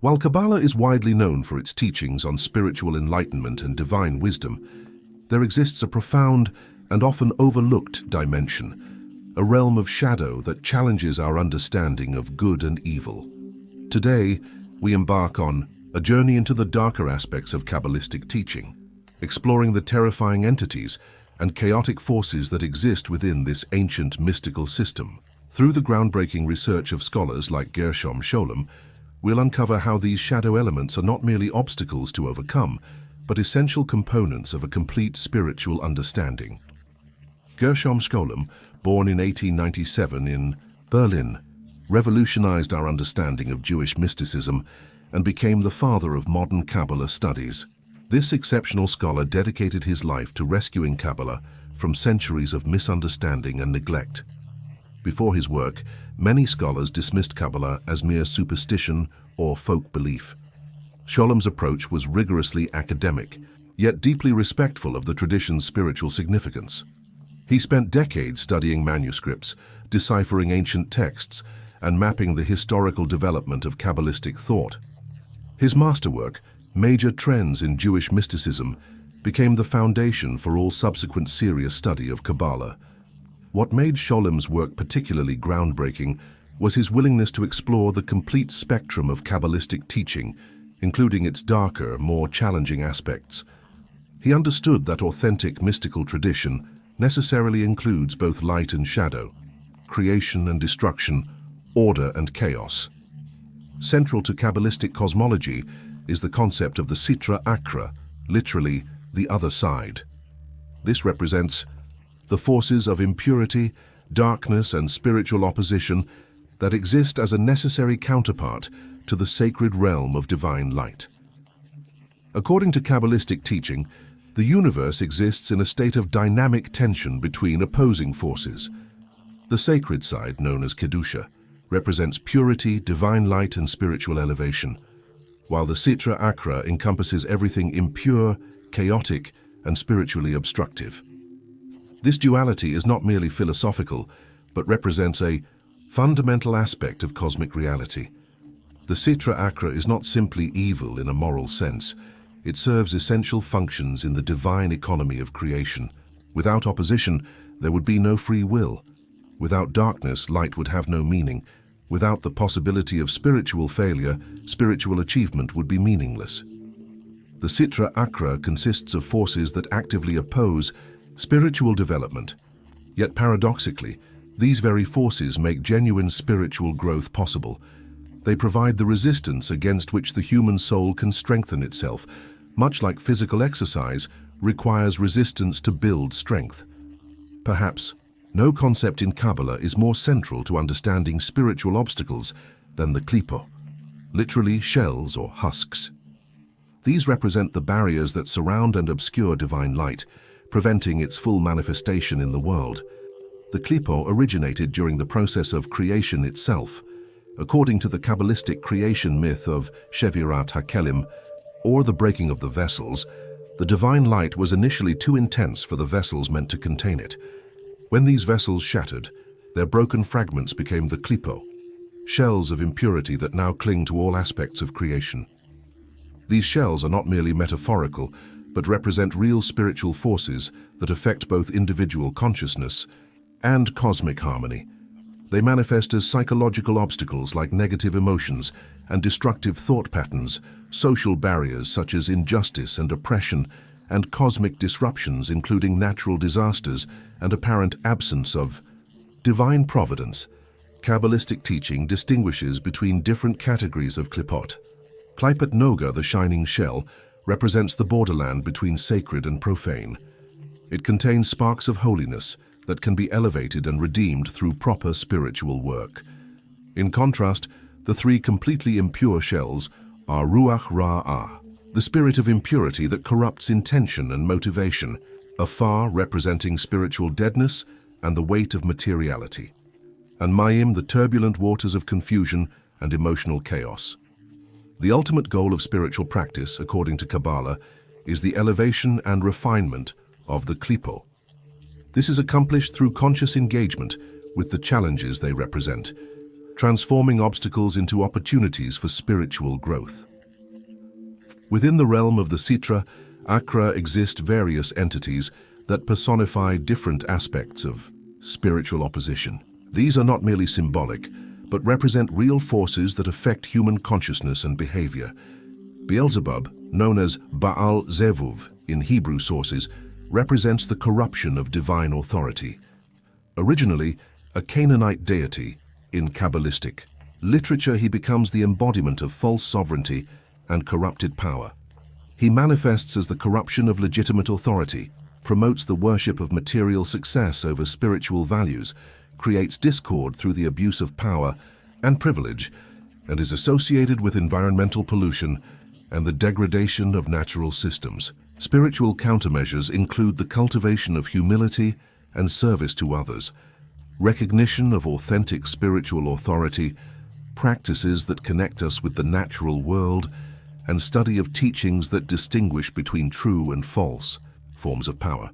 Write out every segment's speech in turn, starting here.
While Kabbalah is widely known for its teachings on spiritual enlightenment and divine wisdom, there exists a profound and often overlooked dimension, a realm of shadow that challenges our understanding of good and evil. Today, we embark on a journey into the darker aspects of Kabbalistic teaching, exploring the terrifying entities and chaotic forces that exist within this ancient mystical system. Through the groundbreaking research of scholars like Gershom Scholem, we'll uncover how these shadow elements are not merely obstacles to overcome, but essential components of a complete spiritual understanding. Gershom Scholem, born in 1897 in Berlin, revolutionized our understanding of Jewish mysticism and became the father of modern Kabbalah studies. This exceptional scholar dedicated his life to rescuing Kabbalah from centuries of misunderstanding and neglect. Before his work, many scholars dismissed Kabbalah as mere superstition or folk belief. Scholem's approach was rigorously academic, yet deeply respectful of the tradition's spiritual significance. He spent decades studying manuscripts, deciphering ancient texts, and mapping the historical development of Kabbalistic thought. His masterwork, Major Trends in Jewish Mysticism, became the foundation for all subsequent serious study of Kabbalah. What made Scholem's work particularly groundbreaking was his willingness to explore the complete spectrum of Kabbalistic teaching, including its darker, more challenging aspects. He understood that authentic mystical tradition necessarily includes both light and shadow, creation and destruction, order and chaos. Central to Kabbalistic cosmology is the concept of the Sitra Achra, literally the other side. This represents the forces of impurity, darkness, and spiritual opposition that exist as a necessary counterpart to the sacred realm of divine light. According to Kabbalistic teaching, the universe exists in a state of dynamic tension between opposing forces. The sacred side, known as Kedusha, represents purity, divine light, and spiritual elevation, while the Sitra Achra encompasses everything impure, chaotic, and spiritually obstructive. This duality is not merely philosophical, but represents a fundamental aspect of cosmic reality. The Sitra Achra is not simply evil in a moral sense. It serves essential functions in the divine economy of creation. Without opposition, there would be no free will. Without darkness, light would have no meaning. Without the possibility of spiritual failure, spiritual achievement would be meaningless. The Sitra Achra consists of forces that actively oppose spiritual development. Yet paradoxically, these very forces make genuine spiritual growth possible. They provide the resistance against which the human soul can strengthen itself, much like physical exercise requires resistance to build strength. Perhaps no concept in Kabbalah is more central to understanding spiritual obstacles than the Qliphoth, literally shells or husks. These represent the barriers that surround and obscure divine light, preventing its full manifestation in the world. The Qliphoth originated during the process of creation itself. According to the Kabbalistic creation myth of Shevirat HaKelim, or the breaking of the vessels, the divine light was initially too intense for the vessels meant to contain it. When these vessels shattered, their broken fragments became the Qliphoth, shells of impurity that now cling to all aspects of creation. These shells are not merely metaphorical, but represent real spiritual forces that affect both individual consciousness and cosmic harmony. They manifest as psychological obstacles like negative emotions and destructive thought patterns, social barriers such as injustice and oppression, and cosmic disruptions including natural disasters and apparent absence of divine providence. Kabbalistic teaching distinguishes between different categories of Qliphoth. Qliphoth Noga, the shining shell, represents the borderland between sacred and profane. It contains sparks of holiness that can be elevated and redeemed through proper spiritual work. In contrast, the three completely impure shells are Ruach Ra'ah, the spirit of impurity that corrupts intention and motivation, Afar representing spiritual deadness and the weight of materiality, and Mayim, the turbulent waters of confusion and emotional chaos. The ultimate goal of spiritual practice, according to Kabbalah, is the elevation and refinement of the Qliphoth. This is accomplished through conscious engagement with the challenges they represent. transforming obstacles into opportunities for spiritual growth. Within the realm of the Sitra Achra exist various entities that personify different aspects of spiritual opposition. These are not merely symbolic, but represent real forces that affect human consciousness and behavior. Beelzebub, known as Baal Zevuv in Hebrew sources, represents the corruption of divine authority. Originally a Canaanite deity, in Kabbalistic literature he becomes the embodiment of false sovereignty and corrupted power. He manifests as the corruption of legitimate authority, promotes the worship of material success over spiritual values, creates discord through the abuse of power and privilege, and is associated with environmental pollution and the degradation of natural systems. Spiritual countermeasures include the cultivation of humility and service to others, recognition of authentic spiritual authority, practices that connect us with the natural world, and study of teachings that distinguish between true and false forms of power.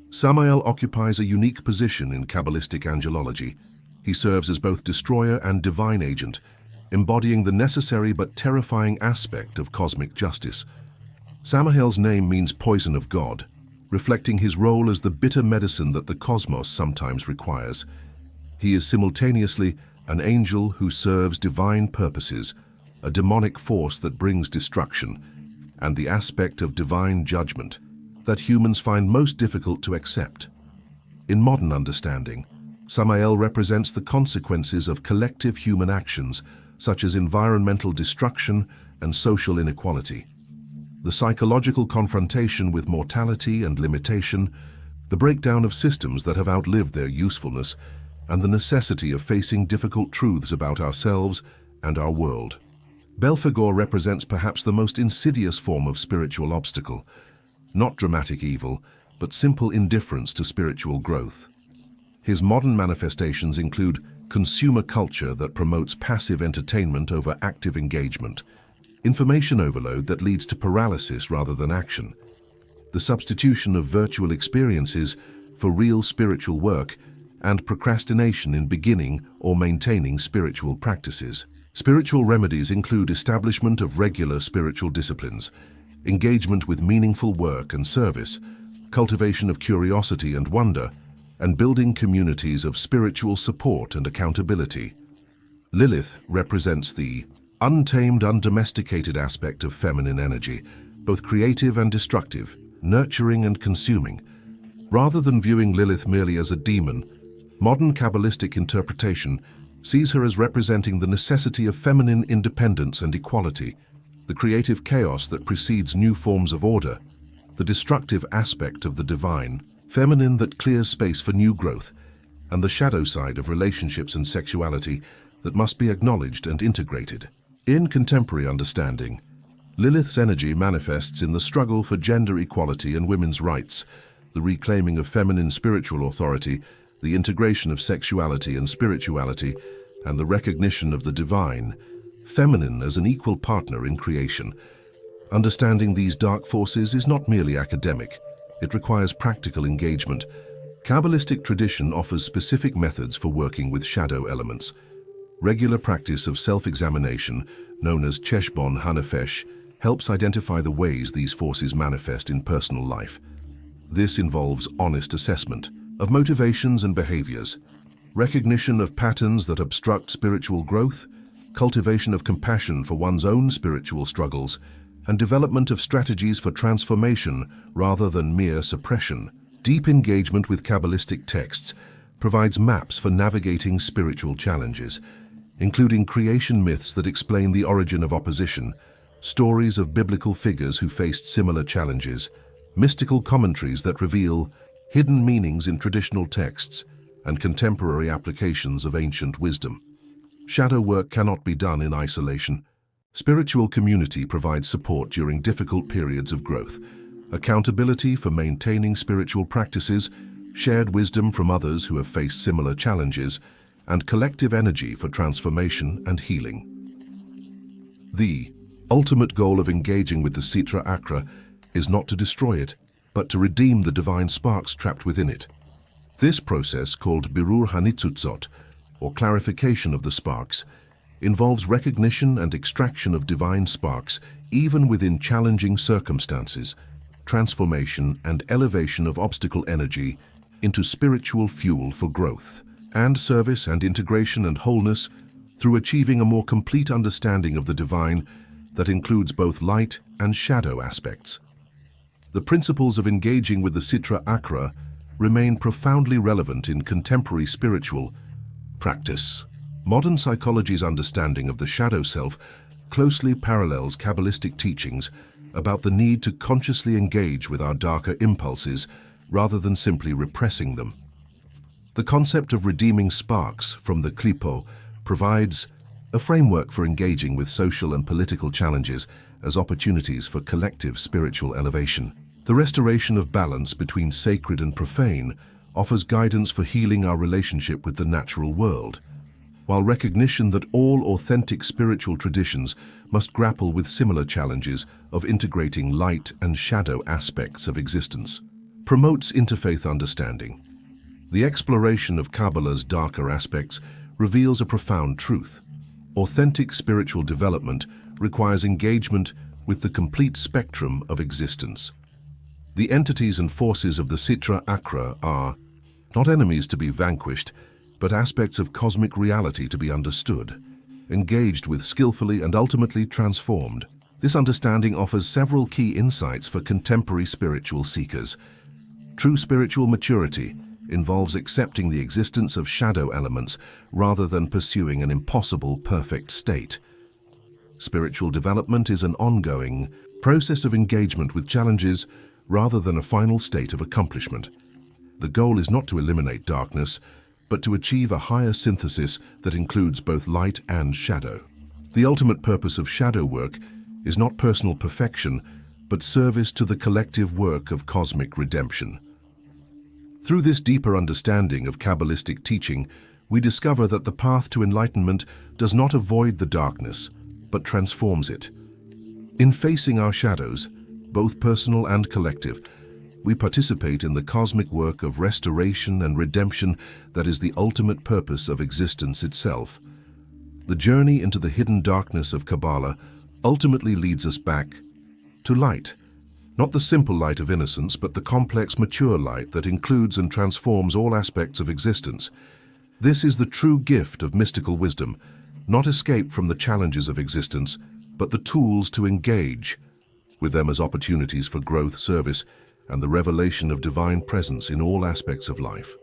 Samael occupies a unique position in Kabbalistic angelology. He serves as both destroyer and divine agent, embodying the necessary but terrifying aspect of cosmic justice. Samael's name means poison of God, reflecting his role as the bitter medicine that the cosmos sometimes requires. He is simultaneously an angel who serves divine purposes, a demonic force that brings destruction, and the aspect of divine judgment that humans find most difficult to accept. In modern understanding, Samael represents the consequences of collective human actions, such as environmental destruction and social inequality. The psychological confrontation with mortality and limitation, the breakdown of systems that have outlived their usefulness, and the necessity of facing difficult truths about ourselves and our world. Belphegor represents perhaps the most insidious form of spiritual obstacle, not dramatic evil, but simple indifference to spiritual growth. His modern manifestations include consumer culture that promotes passive entertainment over active engagement, information overload that leads to paralysis rather than action, the substitution of virtual experiences for real spiritual work, and procrastination in beginning or maintaining spiritual practices. Spiritual remedies include establishment of regular spiritual disciplines, engagement with meaningful work and service, cultivation of curiosity and wonder, and building communities of spiritual support and accountability. Lilith represents the untamed, undomesticated aspect of feminine energy, both creative and destructive, nurturing and consuming. Rather than viewing Lilith merely as a demon, modern Kabbalistic interpretation sees her as representing the necessity of feminine independence and equality, the creative chaos that precedes new forms of order, the destructive aspect of the divine, feminine that clears space for new growth, and the shadow side of relationships and sexuality that must be acknowledged and integrated. In contemporary understanding, Lilith's energy manifests in the struggle for gender equality and women's rights, the reclaiming of feminine spiritual authority, the integration of sexuality and spirituality, and the recognition of the divine, feminine as an equal partner in creation. Understanding these dark forces is not merely academic, it requires practical engagement. Kabbalistic tradition offers specific methods for working with shadow elements. Regular practice of self-examination, known as Cheshbon Hanefesh, helps identify the ways these forces manifest in personal life. This involves honest assessment of motivations and behaviors, recognition of patterns that obstruct spiritual growth, cultivation of compassion for one's own spiritual struggles, and development of strategies for transformation rather than mere suppression. Deep engagement with Kabbalistic texts provides maps for navigating spiritual challenges, including creation myths that explain the origin of opposition, stories of biblical figures who faced similar challenges, mystical commentaries that reveal hidden meanings in traditional texts, and contemporary applications of ancient wisdom. Shadow work cannot be done in isolation. Spiritual community provides support during difficult periods of growth, accountability for maintaining spiritual practices, shared wisdom from others who have faced similar challenges, and collective energy for transformation and healing. The ultimate goal of engaging with the Sitra Achra is not to destroy it, but to redeem the divine sparks trapped within it. This process, called Birur Hanitzutzot, or clarification of the sparks, involves recognition and extraction of divine sparks even within challenging circumstances, transformation and elevation of obstacle energy into spiritual fuel for growth, and service and integration and wholeness through achieving a more complete understanding of the divine that includes both light and shadow aspects. The principles of engaging with the Sitra Achra remain profoundly relevant in contemporary spiritual practice. Modern psychology's understanding of the shadow self closely parallels Kabbalistic teachings about the need to consciously engage with our darker impulses rather than simply repressing them. The concept of redeeming sparks from the Qliphoth provides a framework for engaging with social and political challenges as opportunities for collective spiritual elevation. The restoration of balance between sacred and profane offers guidance for healing our relationship with the natural world, while recognition that all authentic spiritual traditions must grapple with similar challenges of integrating light and shadow aspects of existence, promotes interfaith understanding. The exploration of Kabbalah's darker aspects reveals a profound truth. Authentic spiritual development requires engagement with the complete spectrum of existence. The entities and forces of the Sitra Achra are not enemies to be vanquished, but aspects of cosmic reality to be understood, engaged with skillfully and ultimately transformed. This understanding offers several key insights for contemporary spiritual seekers. True spiritual maturity involves accepting the existence of shadow elements rather than pursuing an impossible perfect state. Spiritual development is an ongoing process of engagement with challenges rather than a final state of accomplishment. The goal is not to eliminate darkness, but to achieve a higher synthesis that includes both light and shadow. The ultimate purpose of shadow work is not personal perfection, but service to the collective work of cosmic redemption. Through this deeper understanding of Kabbalistic teaching, we discover that the path to enlightenment does not avoid the darkness, but transforms it. In facing our shadows, both personal and collective, we participate in the cosmic work of restoration and redemption that is the ultimate purpose of existence itself. The journey into the hidden darkness of Kabbalah ultimately leads us back to light. Not the simple light of innocence, but the complex, mature light that includes and transforms all aspects of existence. This is the true gift of mystical wisdom, not escape from the challenges of existence, but the tools to engage with them as opportunities for growth, service, and the revelation of divine presence in all aspects of life.